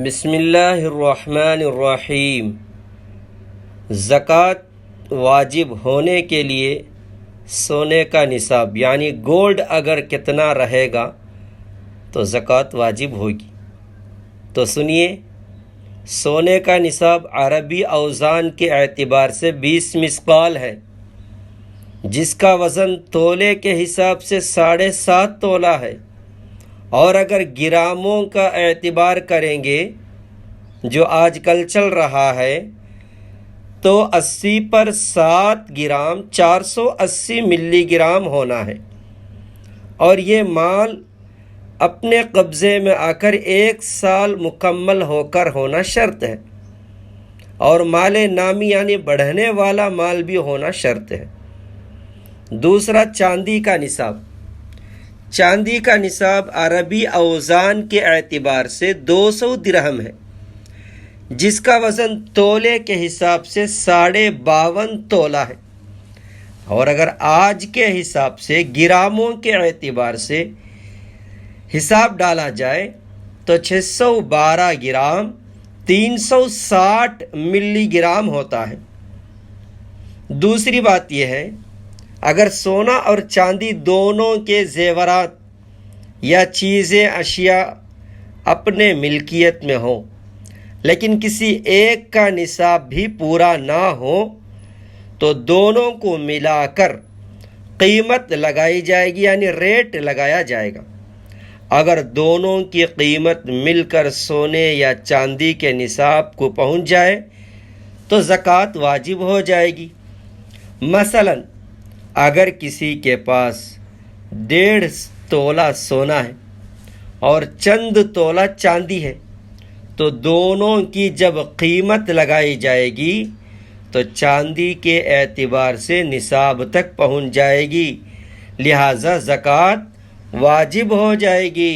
بسم اللہ الرحمن الرحیم۔ زکوٰۃ واجب ہونے کے لیے سونے کا نصاب یعنی گولڈ اگر کتنا رہے گا تو زکوٰۃ واجب ہوگی۔ تو سنیے، سونے کا نصاب عربی اوزان کے اعتبار سے 20 مثقال ہے، جس کا وزن تولے کے حساب سے 7.5 تولہ ہے، اور اگر گراموں کا اعتبار کریں گے جو آج کل چل رہا ہے تو 80 پر 7 گرام 480 ملی گرام ہونا ہے، اور یہ مال اپنے قبضے میں آ کر 1 سال مکمل ہو کر ہونا شرط ہے، اور مال نامی یعنی بڑھنے والا مال بھی ہونا شرط ہے۔ دوسرا، چاندی کا نصاب۔ چاندی کا نصاب عربی اوزان کے اعتبار سے 200 درہم ہے، جس کا وزن تولے کے حساب سے 52.5 تولہ ہے، اور اگر آج کے حساب سے گراموں کے اعتبار سے حساب ڈالا جائے تو 612 گرام 360 ملی گرام ہوتا ہے۔ دوسری بات یہ ہے، اگر سونا اور چاندی دونوں کے زیورات یا چیزیں اشیاء اپنے ملکیت میں ہوں لیکن کسی ایک کا نصاب بھی پورا نہ ہو تو دونوں کو ملا کر قیمت لگائی جائے گی یعنی ریٹ لگایا جائے گا۔ اگر دونوں کی قیمت مل کر سونے یا چاندی کے نصاب کو پہنچ جائے تو زکوٰۃ واجب ہو جائے گی۔ مثلاً اگر کسی کے پاس 1.5 تولہ سونا ہے اور چند تولہ چاندی ہے تو دونوں کی جب قیمت لگائی جائے گی تو چاندی کے اعتبار سے نصاب تک پہنچ جائے گی، لہٰذا زکوٰۃ واجب ہو جائے گی۔